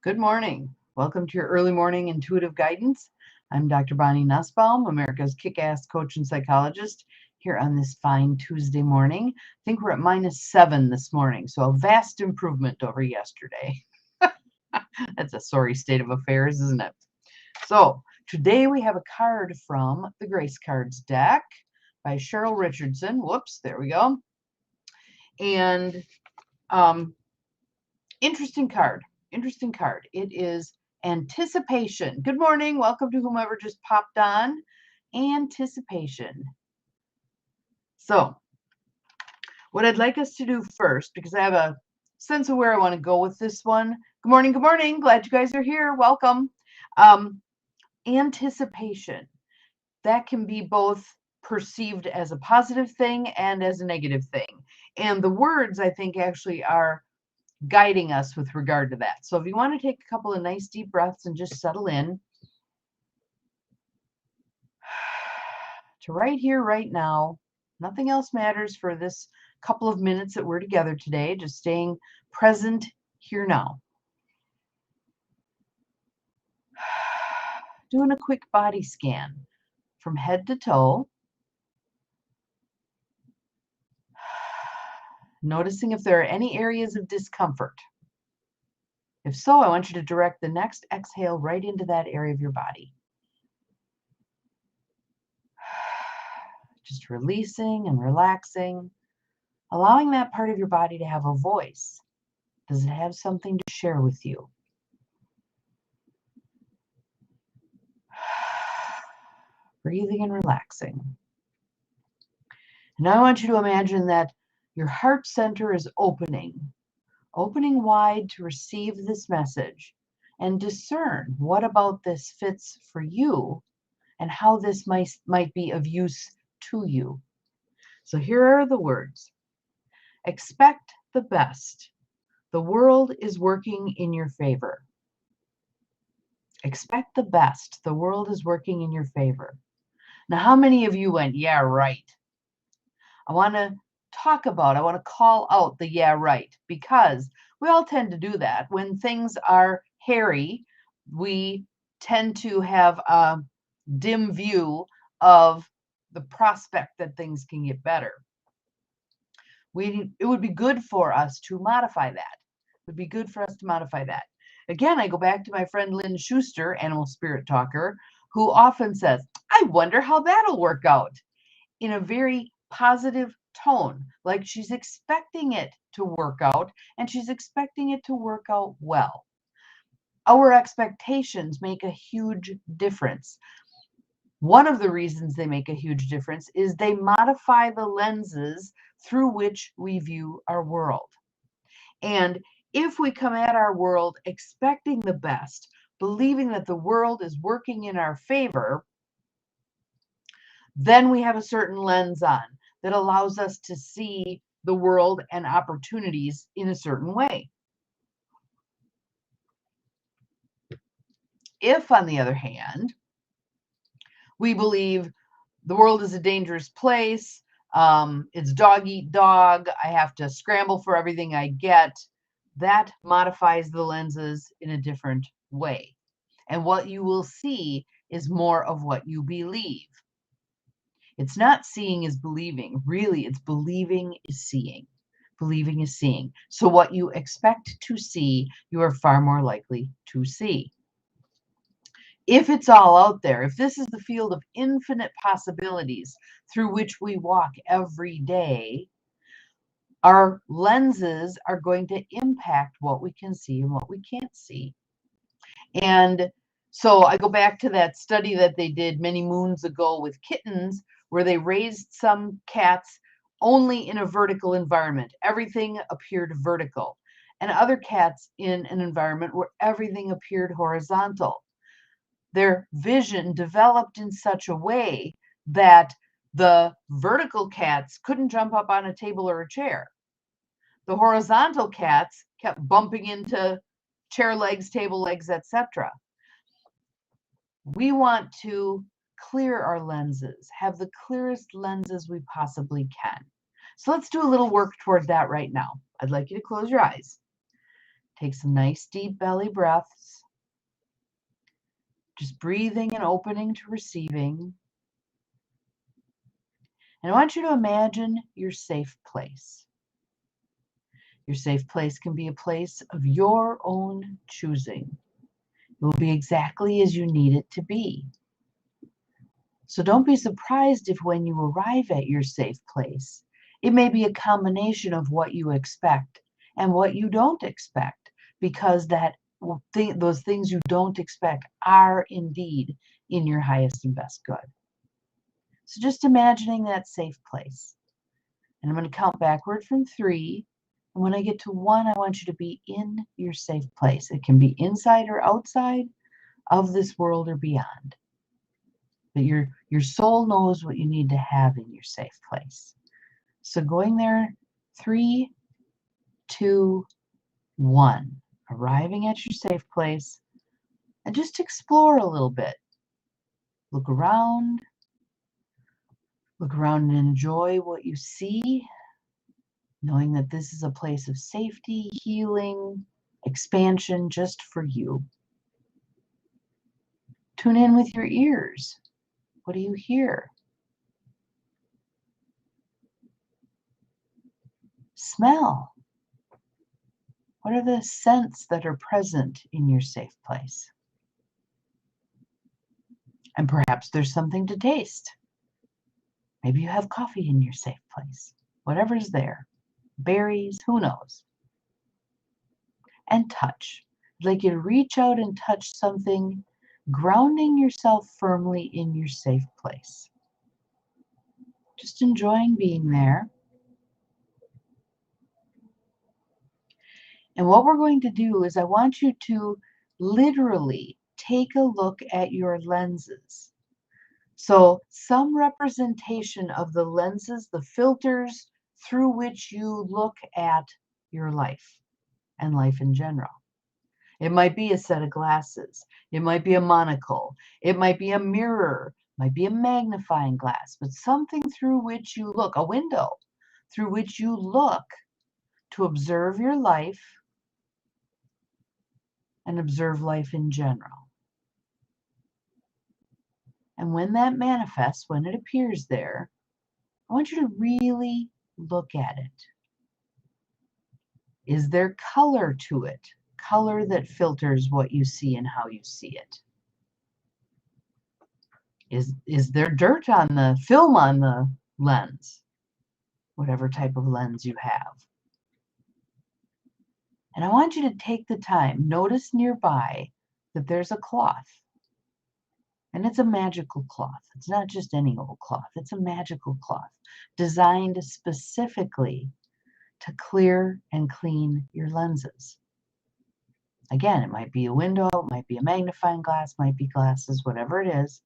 Good morning. Welcome to your early morning intuitive guidance. I'm Dr. Bonnie Nussbaum, America's kick-ass coach and psychologist, here on this fine Tuesday morning. I think we're at -7 this morning, so a vast improvement over yesterday. That's a sorry state of affairs, isn't it? So today we have a card from the Grace Cards deck by Cheryl Richardson. Whoops, there we go. And interesting card. It is anticipation. Good morning. Welcome to whomever just popped on. Anticipation. So what I'd like us to do first, because I have a sense of where I want to go with this one. Good morning. Good morning. Glad you guys are here. Welcome. Anticipation. That can be both perceived as a positive thing and as a negative thing. And the words, I think, actually are guiding us with regard to that. So if you want to take a couple of nice deep breaths and just settle in to right here, right now, nothing else matters for this couple of minutes that we're together today, just staying present here now. Doing a quick body scan from head to toe. Noticing if there are any areas of discomfort. If so, I want you to direct the next exhale right into that area of your body. Just releasing and relaxing, allowing that part of your body to have a voice. Does it have something to share with you? Breathing and relaxing. And now I want you to imagine that your heart center is opening wide to receive this message and discern what about this fits for you and how this might be of use to you. So here are the words. Expect the best. The world is working in your favor. Expect the best. The world is working in your favor. Now, how many of you went, yeah, right? I want to call out the yeah, right, because we all tend to do that. When things are hairy, we tend to have a dim view of the prospect that things can get better. It would be good for us to modify that. It would be good for us to modify that. Again, I go back to my friend Lynn Schuster, animal spirit talker, who often says, I wonder how that'll work out, in a very positive tone, like she's expecting it to work out, and she's expecting it to work out well. Our expectations make a huge difference. One of the reasons they make a huge difference is they modify the lenses through which we view our world. And if we come at our world expecting the best, believing that the world is working in our favor, then we have a certain lens on that allows us to see the world and opportunities in a certain way. If, on the other hand, we believe the world is a dangerous place, it's dog eat dog, I have to scramble for everything I get, that modifies the lenses in a different way. And what you will see is more of what you believe. It's not seeing is believing. Really, it's believing is seeing. Believing is seeing. So what you expect to see, you are far more likely to see. If it's all out there, if this is the field of infinite possibilities through which we walk every day, our lenses are going to impact what we can see and what we can't see. And so I go back to that study that they did many moons ago with kittens, where they raised some cats only in a vertical environment. Everything appeared vertical. And other cats in an environment where everything appeared horizontal. Their vision developed in such a way that the vertical cats couldn't jump up on a table or a chair. The horizontal cats kept bumping into chair legs, table legs, etc. We want to clear our lenses, have the clearest lenses we possibly can. So let's do a little work toward that right now. I'd like you to close your eyes. Take some nice deep belly breaths. Just breathing and opening to receiving. And I want you to imagine your safe place. Your safe place can be a place of your own choosing. It will be exactly as you need it to be. So don't be surprised if when you arrive at your safe place, it may be a combination of what you expect and what you don't expect, because those things you don't expect are indeed in your highest and best good. So just imagining that safe place. And I'm going to count backward from 3. And when I get to 1, I want you to be in your safe place. It can be inside or outside of this world or beyond. But your soul knows what you need to have in your safe place. So going there, 3, 2, 1. Arriving at your safe place, and just explore a little bit. Look around and enjoy what you see, knowing that this is a place of safety, healing, expansion just for you. Tune in with your ears. What do you hear? Smell. What are the scents that are present in your safe place? And perhaps there's something to taste. Maybe you have coffee in your safe place. Whatever's there. Berries, who knows? And touch. I'd like you to reach out and touch something, grounding yourself firmly in your safe place. Just enjoying being there. And what we're going to do is I want you to literally take a look at your lenses. So some representation of the lenses, the filters through which you look at your life and life in general. It might be a set of glasses. It might be a monocle. It might be a mirror. It might be a magnifying glass, but something through which you look, a window through which you look to observe your life and observe life in general. And when that manifests, when it appears there, I want you to really look at it. Is there color to it? Color that filters what you see and how you see it. Is there dirt on the film on the lens? Whatever type of lens you have. And I want you to take the time, notice nearby that there's a cloth. And it's a magical cloth. It's not just any old cloth. It's a magical cloth designed specifically to clear and clean your lenses. Again, it might be a window, it might be a magnifying glass, might be glasses, whatever it is.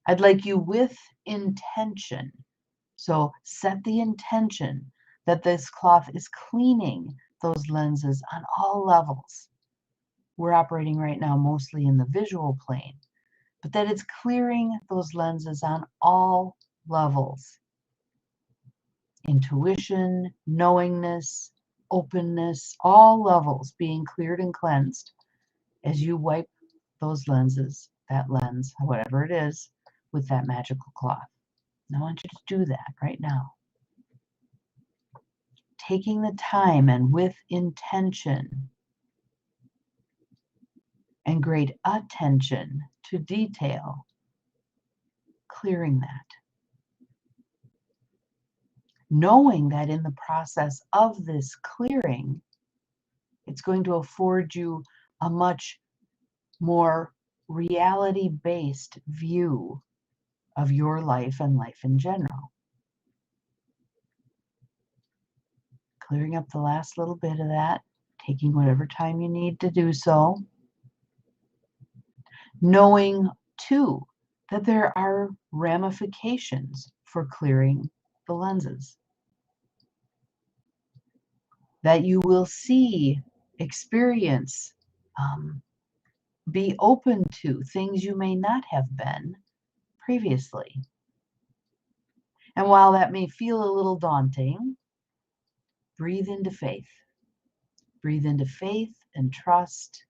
I'd like you with intention. So set the intention that this cloth is cleaning those lenses on all levels. We're operating right now mostly in the visual plane, but that it's clearing those lenses on all levels. Intuition, knowingness, openness, all levels being cleared and cleansed as you wipe those lenses, that lens, whatever it is, with that magical cloth. And I want you to do that right now. Taking the time and with intention and great attention to detail, clearing that. Knowing that in the process of this clearing, it's going to afford you a much more reality-based view of your life and life in general. Clearing up the last little bit of that, taking whatever time you need to do so. Knowing, too, that there are ramifications for clearing the lenses. That you will see, experience, be open to things you may not have been previously. And while that may feel a little daunting, breathe into faith. Breathe into faith and trust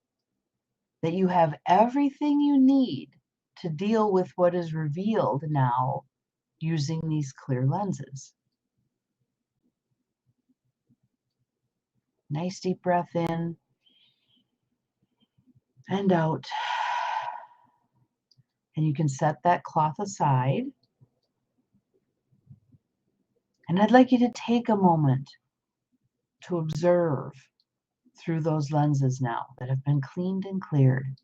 that you have everything you need to deal with what is revealed now using these clear lenses. Nice deep breath in and out. And you can set that cloth aside. And I'd like you to take a moment to observe through those lenses now that have been cleaned and cleared.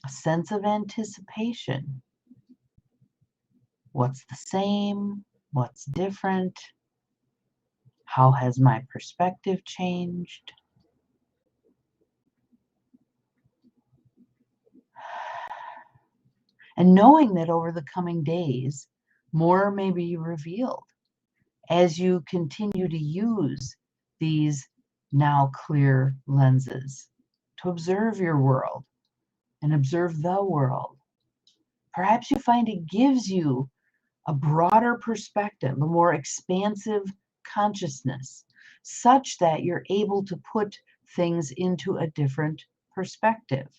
A sense of anticipation. What's the same? What's different? How has my perspective changed? And knowing that over the coming days, more may be revealed as you continue to use these now clear lenses to observe your world and observe the world. Perhaps you find it gives you a broader perspective, a more expansive consciousness, such that you're able to put things into a different perspective.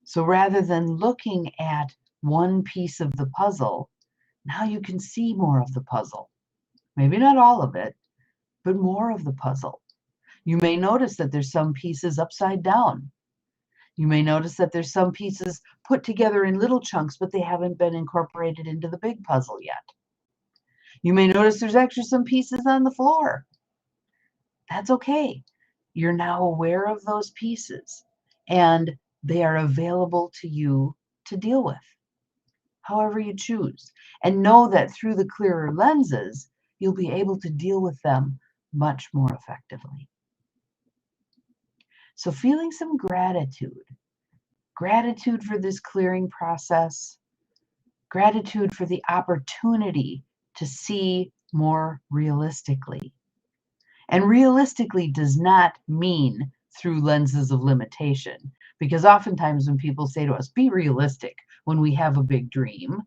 So rather than looking at one piece of the puzzle, now you can see more of the puzzle. Maybe not all of it, but more of the puzzle. You may notice that there's some pieces upside down. You may notice that there's some pieces put together in little chunks, but they haven't been incorporated into the big puzzle yet. You may notice there's actually some pieces on the floor. That's okay. You're now aware of those pieces, and they are available to you to deal with, however you choose. And know that through the clearer lenses, you'll be able to deal with them much more effectively. So feeling some gratitude for this clearing process, gratitude for the opportunity to see more realistically. And realistically does not mean through lenses of limitation, because oftentimes when people say to us, be realistic when we have a big dream,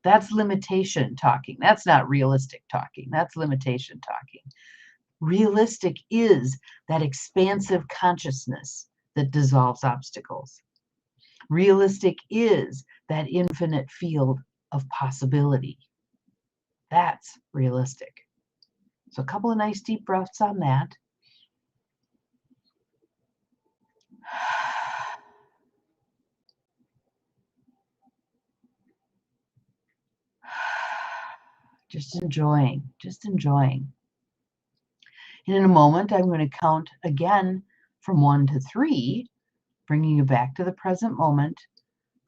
that's limitation talking. That's not realistic talking. That's limitation talking. Realistic is that expansive consciousness that dissolves obstacles. Realistic is that infinite field of possibility. That's realistic. So a couple of nice deep breaths on that. Just enjoying. And in a moment, I'm going to count again from 1 to 3, bringing you back to the present moment,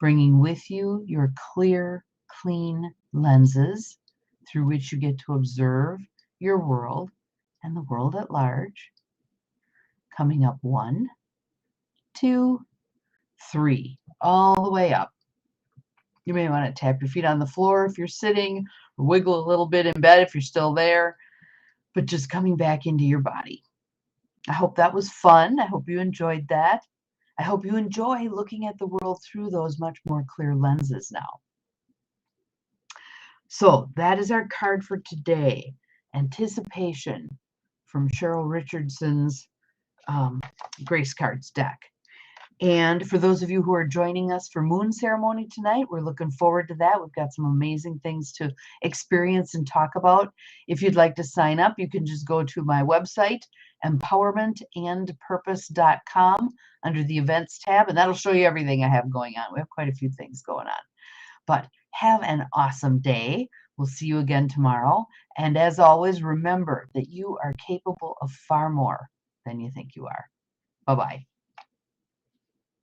bringing with you your clear, clean lenses through which you get to observe your world and the world at large. Coming up 1, 2, 3, all the way up. You may want to tap your feet on the floor if you're sitting, or wiggle a little bit in bed if you're still there, but just coming back into your body. I hope that was fun. I hope you enjoyed that. I hope you enjoy looking at the world through those much more clear lenses now. So that is our card for today. Anticipation from Cheryl Richardson's Grace Cards deck. And for those of you who are joining us for Moon Ceremony tonight, we're looking forward to that. We've got some amazing things to experience and talk about. If you'd like to sign up, you can just go to my website, empowermentandpurpose.com, under the events tab, and that'll show you everything I have going on. We have quite a few things going on. But have an awesome day. We'll see you again tomorrow. And as always, remember that you are capable of far more than you think you are. Bye-bye.